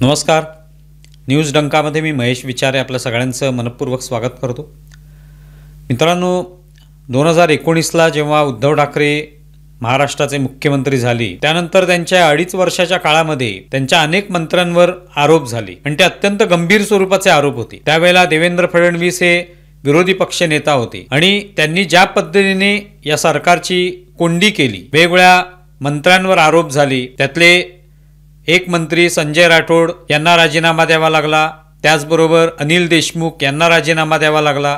नमस्कार. न्यूज डंकामध्ये मी महेश विचारे आपल्या सगळ्यांचं मनपूर्वक स्वागत करतो. मित्रांनो, 2019ला जेव्हा उद्धव ठाकरे महाराष्ट्राचे मुख्यमंत्री झाले त्यानंतर त्यांच्या 2.5 वर्षाच्या काळामध्ये त्यांच्या अनेक मंत्र्यांवर आरोप झाले आणि ते अत्यंत गंभीर स्वरूपाचे आरोप होते. त्यावेळेला देवेंद्र फडणवीस हे विरोधी पक्ष नेता होते आणि त्यांनी ज्या पद्धतीने या सरकारची कोंडी केली, वेगवेगळ्या मंत्र्यांवर आरोप झाले. त्यातले एक मंत्री संजय राठोड यांना राजीनामा द्यावा लागला. त्याचबरोबर अनिल देशमुख यांना राजीनामा द्यावा लागला.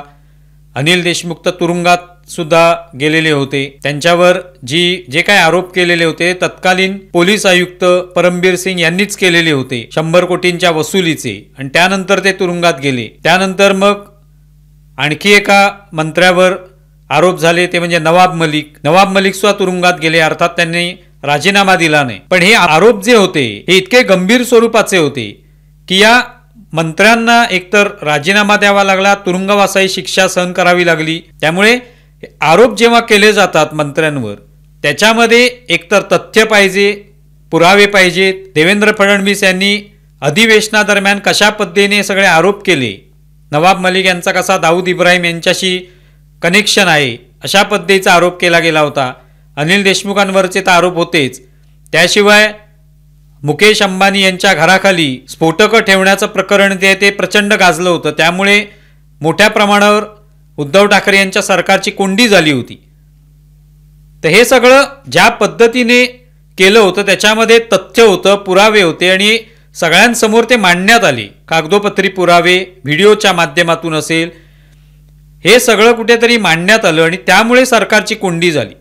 अनिल देशमुख तर तुरुंगात सुद्धा गेलेले होते. त्यांच्यावर जे काय आरोप केलेले होते तत्कालीन पोलीस आयुक्त परमबीर सिंग यांनीच केलेले होते, 100 कोटींच्या वसुलीचे, आणि त्यानंतर ते तुरुंगात गेले. त्यानंतर मग आणखी एका मंत्र्यावर आरोप झाले, ते म्हणजे नवाब मलिक सुद्धा तुरुंगात गेले. अर्थात त्यांनी राजीनामा दिला नाही. पण हे आरोप जे होते हे इतके गंभीर स्वरूपाचे होते की या मंत्र्यांना एकतर राजीनामा द्यावा लागला, तुरुंगवासाची शिक्षा सहन करावी लागली. त्यामुळे आरोप जेव्हा केले जातात मंत्र्यांवर, त्याच्यामध्ये एकतर तथ्य पाहिजे, पुरावे पाहिजेत. देवेंद्र फडणवीस यांनी अधिवेशनादरम्यान कशा पद्धतीने सगळे आरोप केले, नवाब मलिक यांचा कसा दाऊद इब्राहिम यांच्याशी कनेक्शन आहे अशा पद्धतीचा आरोप केला गेला होता. अनिल देशमुखांवरचे तर आरोप होतेच, त्याशिवाय मुकेश अंबानी यांच्या घराखाली स्फोटकं ठेवण्याचं प्रकरण ते प्रचंड गाजलं होतं. त्यामुळे मोठ्या प्रमाणावर उद्धव ठाकरे यांच्या सरकारची कोंडी झाली होती. तर हे सगळं ज्या पद्धतीने केलं होतं त्याच्यामध्ये तथ्य होतं, पुरावे होते आणि सगळ्यांसमोर ते मांडण्यात आले. कागदोपत्री पुरावे, व्हिडिओच्या माध्यमातून असेल, हे सगळं कुठेतरी मांडण्यात आलं आणि त्यामुळे सरकारची कोंडी झाली.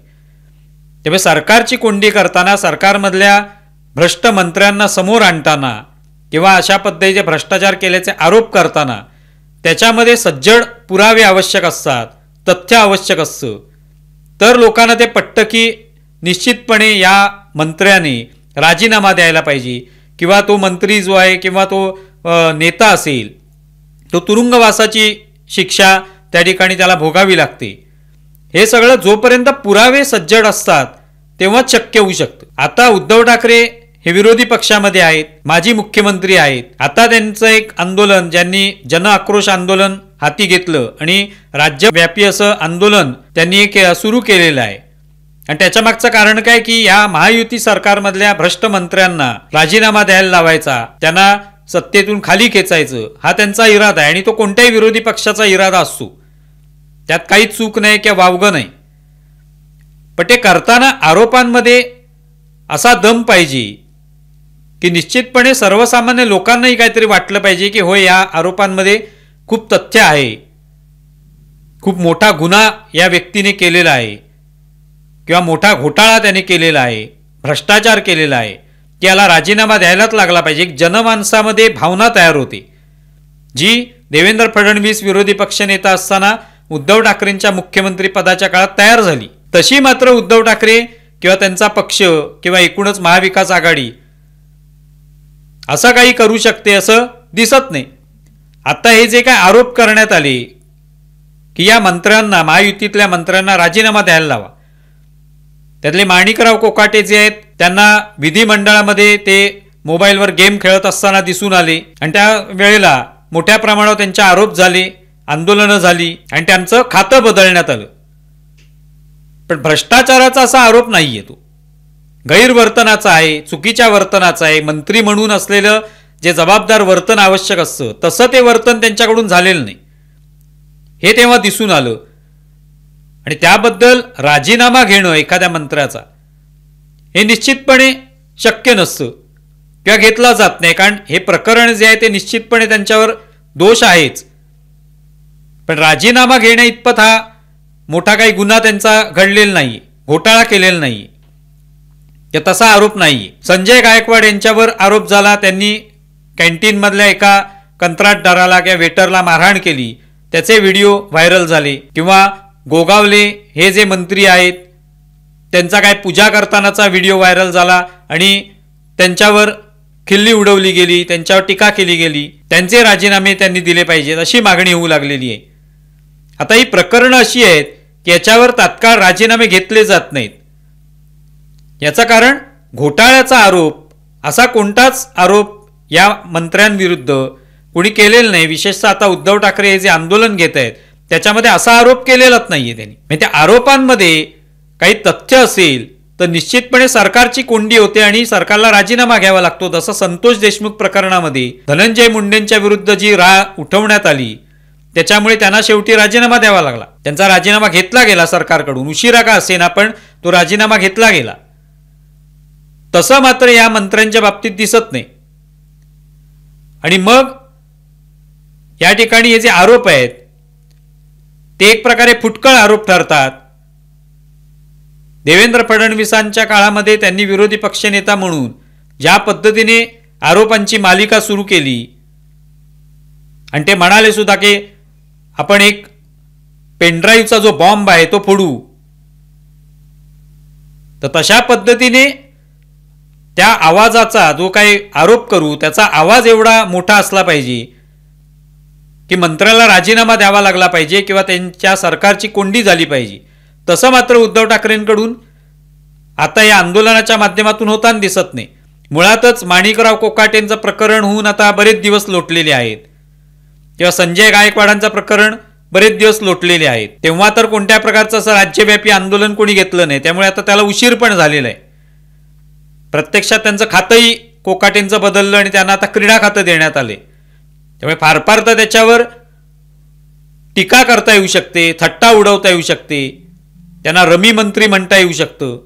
त्यामुळे सरकारची कोंडी करताना, सरकारमधल्या भ्रष्ट मंत्र्यांना समोर आणताना किंवा अशा पद्धतीचे भ्रष्टाचार केल्याचे आरोप करताना त्याच्यामध्ये सज्जड पुरावे आवश्यक असतात, तथ्य आवश्यक असतं. तर लोकांना ते पटतं की निश्चितपणे या मंत्र्याने राजीनामा द्यायला पाहिजे किंवा तो मंत्री जो आहे किंवा तो नेता असेल तो तुरुंगवासाची शिक्षा त्या ठिकाणी त्याला भोगावी लागते. हे सगळं जोपर्यंत पुरावे सज्जड असतात तेव्हा शक्य होऊ शकतं. आता उद्धव ठाकरे हे विरोधी पक्षामध्ये आहेत, माजी मुख्यमंत्री आहेत. आता त्यांचं एक आंदोलन, ज्यांनी जन आक्रोश आंदोलन हाती घेतलं आणि राज्यव्यापी असं आंदोलन त्यांनी एक सुरू केलेलं आहे. आणि त्याच्या मागचं कारण काय की या महायुती सरकारमधल्या भ्रष्ट मंत्र्यांना राजीनामा द्यायला लावायचा, त्यांना सत्तेतून खाली खेचायचं, हा त्यांचा इरादा आहे आणि तो कोणत्याही विरोधी पक्षाचा इरादा असतो. त्यात काहीच चूक नाही किंवा वावगं नाही. पण ते करताना आरोपांमध्ये असा दम पाहिजे की निश्चितपणे सर्वसामान्य लोकांनाही काहीतरी वाटलं पाहिजे की होय, या आरोपांमध्ये खूप तथ्य आहे, खूप मोठा गुन्हा या व्यक्तीने केलेला आहे किंवा मोठा घोटाळा त्याने केलेला आहे, भ्रष्टाचार केलेला आहे, की याला राजीनामा द्यायलाच लागला पाहिजे. एक जनमानसामध्ये भावना तयार होते जी देवेंद्र फडणवीस विरोधी पक्षनेता असताना उद्धव ठाकरेंच्या मुख्यमंत्री पदाच्या काळात तयार झाली. तशी मात्र उद्धव ठाकरे किंवा त्यांचा पक्ष किंवा एकूणच महाविकास आघाडी असं काही करू शकते असं दिसत नाही. आता हे जे काय आरोप करण्यात आले की या मंत्र्यांना, महायुतीतल्या मंत्र्यांना राजीनामा द्यायला लावा, त्यातले माणिकराव कोकाटे जे आहेत त्यांना विधिमंडळामध्ये ते मोबाईलवर गेम खेळत असताना दिसून आले आणि त्या वेळेला मोठ्या प्रमाणावर त्यांचे आरोप झाले, आंदोलनं झाली आणि त्यांचं खातं बदलण्यात आलं. पण भ्रष्टाचाराचा असा आरोप नाहीये, तो गैरवर्तनाचा आहे, चुकीच्या वर्तनाचा आहे. मंत्री म्हणून असलेलं जे जबाबदार वर्तन आवश्यक असतं तसं ते वर्तन त्यांच्याकडून झालेलं नाही, हे तेव्हा दिसून आलं. आणि त्याबद्दल राजीनामा घेणं एखाद्या मंत्र्याचा हे निश्चितपणे शक्य नसतं किंवा घेतला जात नाही. कारण हे प्रकरण जे आहे ते निश्चितपणे त्यांच्यावर दोष आहेच, पण राजीनामा घेण्या इतपत हा मोठा काही गुन्हा त्यांचा घडलेला नाही, घोटाळा केलेला नाही, तसा आरोप नाही. संजय गायकवाड यांच्यावर आरोप झाला, त्यांनी कॅन्टीनमधल्या एका कंत्राटदाराला किंवा वेटरला मारहाण केली, त्याचे व्हिडिओ व्हायरल झाले. किंवा गोगावले हे जे मंत्री आहेत त्यांचा काय पूजा करतानाचा व्हिडिओ व्हायरल झाला आणि त्यांच्यावर खिल्ली उडवली गेली, त्यांच्यावर टीका केली गेली. त्यांचे राजीनामे त्यांनी दिले पाहिजेत अशी मागणी होऊ लागलेली आहे. आता ही प्रकरणं अशी आहेत की याच्यावर तात्काळ राजीनामे घेतले जात नाहीत. याचं कारण घोटाळ्याचा आरोप असा कोणताच आरोप या मंत्र्यांविरुद्ध कोणी केलेलं नाही. विशेषतः आता उद्धव ठाकरे हे जे आंदोलन घेत आहेत त्याच्यामध्ये असा आरोप केलेलाच नाहीये त्यांनी. म्हणजे त्या आरोपांमध्ये काही तथ्य असेल तर निश्चितपणे सरकारची कोंडी होते आणि सरकारला राजीनामा घ्यावा लागतो. जसं संतोष देशमुख प्रकरणामध्ये धनंजय मुंडेंच्या विरुद्ध जी उठवण्यात आली त्याच्यामुळे त्यांना शेवटी राजीनामा द्यावा लागला. त्यांचा राजीनामा घेतला गेला सरकारकडून, उशिरा का असेना पण तो राजीनामा घेतला गेला. तसं मात्र या मंत्र्यांच्या बाबतीत दिसत नाही. आणि मग या ठिकाणी हे जे आरोप आहेत ते एक प्रकारे फुटकळ आरोप ठरतात. देवेंद्र फडणवीसांच्या काळामध्ये त्यांनी विरोधी पक्षनेता म्हणून ज्या पद्धतीने आरोपांची मालिका सुरू केली आणि ते म्हणाले सुद्धा की आपण एक पेनड्राईव्हचा जो बॉम्ब आहे तो फोडू, तर तशा पद्धतीने त्या आवाजाचा जो काही आरोप करू त्याचा आवाज एवढा मोठा असला पाहिजे की मंत्र्याला राजीनामा द्यावा लागला पाहिजे किंवा त्यांच्या सरकारची कोंडी झाली पाहिजे. तसं मात्र उद्धव ठाकरेंकडून आता या आंदोलनाच्या माध्यमातून होताना दिसत नाही. मुळातच माणिकराव कोकाटेंचं प्रकरण होऊन आता बरेच दिवस लोटलेले आहेत किंवा संजय गायकवाडांचं प्रकरण बरेच दिवस लोटलेले आहेत. तेव्हा तर कोणत्या प्रकारचं असं राज्यव्यापी आंदोलन कोणी घेतलं नाही, त्यामुळे आता त्याला उशीर पण झालेला आहे. प्रत्यक्षात त्यांचं खातंही कोकाटेंचं बदललं आणि त्यांना आता क्रीडा खातं देण्यात आले. त्यामुळे फार फार तर त्याच्यावर टीका करता येऊ शकते, थट्टा उडवता येऊ शकते, त्यांना रमी मंत्री म्हणता येऊ शकतं.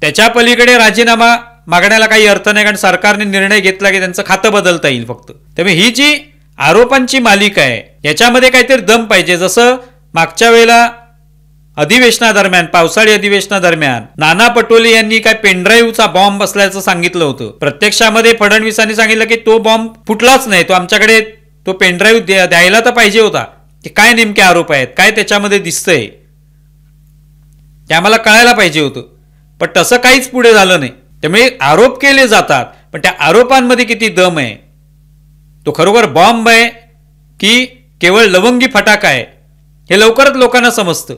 त्याच्या पलीकडे राजीनामा मागण्याला काही अर्थ नाही, कारण सरकारने निर्णय घेतला की त्यांचं खातं बदलता येईल फक्त. त्यामुळे ही जी आरोपांची मालिका आहे याच्यामध्ये काहीतरी दम पाहिजे. जसं मागच्या वेळेला अधिवेशनादरम्यान, पावसाळी अधिवेशनादरम्यान नाना पटोले यांनी काय पेनड्राईव्हचा बॉम्ब असल्याचं सांगितलं होतं. प्रत्यक्षामध्ये फडणवीसांनी सांगितलं की तो बॉम्ब फुटलाच नाही, तो आमच्याकडे तो पेनड्राईव्ह द्यायला तर पाहिजे होता. की काय नेमके आरोप आहेत, काय त्याच्यामध्ये दिसतंय ते आम्हाला कळायला पाहिजे होतं, पण तसं काहीच पुढे झालं नाही. त्यामुळे आरोप केले जातात पण त्या आरोपांमध्ये किती दम आहे, तो खरोखर बॉम्ब आहे की केवळ लवंगी फटाका आहे हे लवकरच लोकांना समजतं.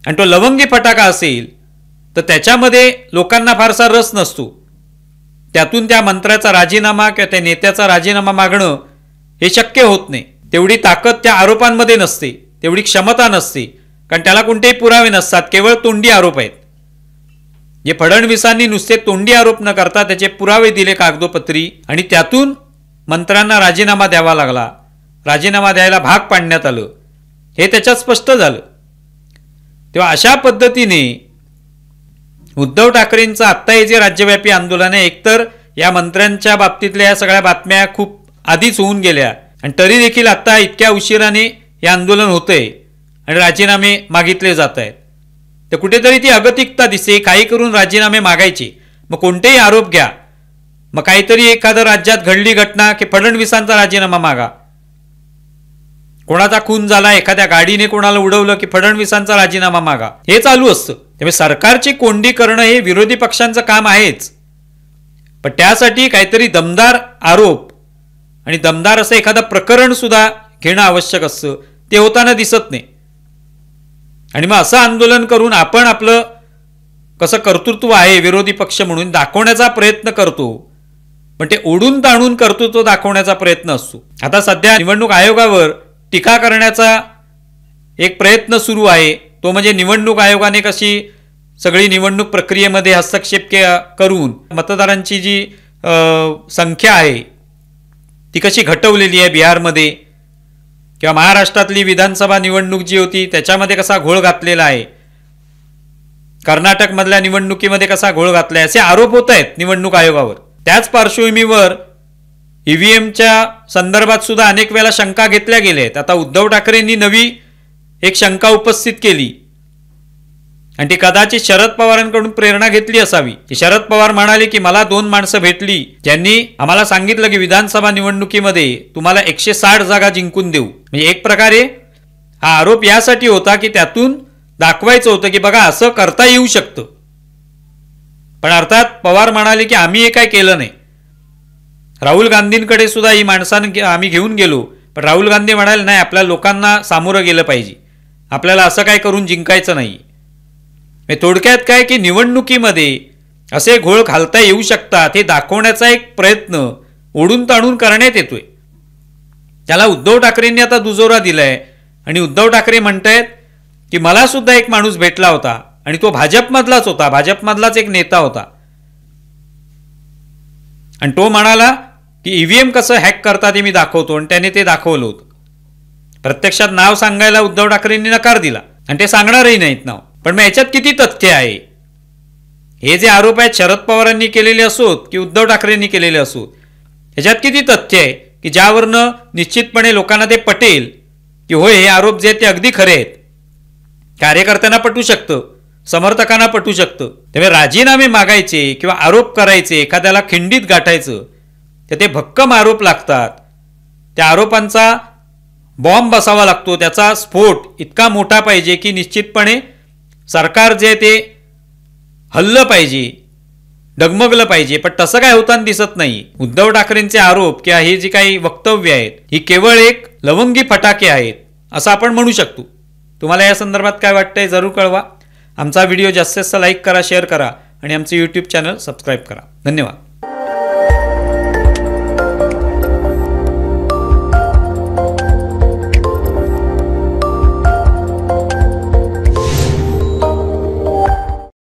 आणि तो लवंगी फटाका असेल तर त्याच्यामध्ये लोकांना फारसा रस नसतो. त्यातून त्या मंत्र्याचा राजीनामा किंवा त्या नेत्याचा राजीनामा मागणं हे शक्य होत नाही. तेवढी ताकद त्या आरोपांमध्ये नसते, तेवढी क्षमता नसते, कारण त्याला कोणतेही पुरावे नसतात, केवळ तोंडी आरोप आहेत. जे फडणवीसांनी नुसते तोंडी आरोप न करता त्याचे पुरावे दिले कागदोपत्री आणि त्यातून मंत्र्यांना राजीनामा द्यावा लागला, राजीनामा द्यायला भाग पाडण्यात आलं, हे त्याच्यात स्पष्ट झालं. तेव्हा अशा पद्धतीने उद्धव ठाकरेंचं आत्ता हे जे राज्यव्यापी आंदोलन आहे, एकतर या मंत्र्यांच्या बाबतीतल्या या सगळ्या बातम्या खूप आधीच होऊन गेल्या आणि तरी देखील आत्ता इतक्या उशिराने हे आंदोलन होतंय आणि राजीनामे मागितले जात आहेत. तर कुठेतरी ती अगतिकता दिसते. काही करून राजीनामे मागायचे, मग कोणतेही आरोप घ्या, मग काहीतरी एखाद्या राज्यात घडली घटना की फडणवीसांचा राजीनामा मागा, कोणाचा खून झाला, एखाद्या गाडीने कोणाला उडवलं की फडणवीसांचा राजीनामा मागा, हे चालू असतं. त्यामुळे सरकारची कोंडी करणं हे विरोधी पक्षांचं काम आहेच, पण त्यासाठी काहीतरी दमदार आरोप आणि दमदार असं एखादं प्रकरण सुद्धा घेणं आवश्यक असतं. ते होताना दिसत नाही. आणि मग असं आंदोलन करून आपण आपलं कसं कर्तृत्व आहे विरोधी पक्ष म्हणून दाखवण्याचा प्रयत्न करतो, पण ते ओढून ताणून कर्तृत्व दाखवण्याचा प्रयत्न असतो. आता सध्या निवडणूक आयोगावर टीका करण्याचा एक प्रयत्न सुरू आहे, तो म्हणजे निवडणूक आयोगाने कशी सगळी निवडणूक प्रक्रियेमध्ये हस्तक्षेप करून मतदारांची जी संख्या आहे ती कशी घटवलेली आहे बिहारमध्ये, किंवा महाराष्ट्रातली विधानसभा निवडणूक जी होती त्याच्यामध्ये कसा घोळ घातलेला आहे, कर्नाटकमधल्या निवडणुकीमध्ये कसा घोळ घातलाय, असे आरोप होत आहेत निवडणूक आयोगावर. त्याच पार्श्वभूमीवर ईव्हीएमच्या संदर्भात सुद्धा अनेक वेळा शंका घेतल्या गेल्या आहेत. आता उद्धव ठाकरेंनी नवी एक शंका उपस्थित केली आणि ती कदाचित शरद पवारांकडून प्रेरणा घेतली असावी. शरद पवार म्हणाले की मला 2 माणसं भेटली ज्यांनी आम्हाला सांगितलं की विधानसभा निवडणुकीमध्ये तुम्हाला 160 जागा जिंकून देऊ. म्हणजे एक प्रकारे हा आरोप यासाठी होता की त्यातून दाखवायचं होतं की बघा असं करता येऊ शकतं. पण अर्थात पवार म्हणाले की आम्ही हे काय केलं नाही. राहुल गांधींकडे सुद्धा ही माणसानं आम्ही घेऊन गेलो, पण राहुल गांधी म्हणाले नाही, आपल्या लोकांना सामोरं गेलं पाहिजे, आपल्याला असं काय करून जिंकायचं नाही. थोडक्यात काय की निवडणुकीमध्ये असे घोळ घालता येऊ शकतात हे दाखवण्याचा एक प्रयत्न ओढून ताणून करण्यात येतोय. त्याला उद्धव ठाकरेंनी आता दुजोरा दिलाय आणि उद्धव ठाकरे म्हणतायत की मला सुद्धा एक माणूस भेटला होता आणि तो भाजपमधलाच होता, भाजपमधलाच एक नेता होता आणि तो म्हणाला की ईव्हीएम कसं हॅक करतात हे मी दाखवतो आणि त्याने ते दाखवलं होतं. प्रत्यक्षात नाव सांगायला उद्धव ठाकरेंनी नकार दिला आणि ते सांगणारही नाहीत नाव. पण मग याच्यात किती तथ्य आहे? हे जे आरोप आहेत शरद पवारांनी केलेले असोत की उद्धव ठाकरेंनी केलेले असोत, ह्याच्यात किती तथ्य आहे की ज्यावरनं निश्चितपणे लोकांना ते पटेल की होय हे आरोप जे आहेत ते अगदी खरे आहेत. कार्यकर्त्यांना पटू शकतं, समर्थकांना पटू शकतं. त्यामुळे राजीनामे मागायचे किंवा आरोप करायचे, एखाद्याला खिंडीत गाठायचं, तर ते भक्कम आरोप लागतात. त्या आरोपांचा बॉम्ब बसावा लागतो, त्याचा स्फोट इतका मोठा पाहिजे की निश्चितपणे सरकार जे ते हल्लं पाहिजे, डगमगलं पाहिजे. पण तसं काय होताना दिसत नाही. उद्धव ठाकरेंचे आरोप किंवा ही जी काही वक्तव्य आहेत ही केवळ एक लवंगी फटाके आहेत असं आपण म्हणू शकतो. तुम्हाला या संदर्भात काय वाटतंय जरूर कळवा. आमचा व्हिडिओ जास्तीत जास्त लाईक करा, शेअर करा आणि आमचे यूट्यूब चॅनल सबस्क्राईब करा. धन्यवाद.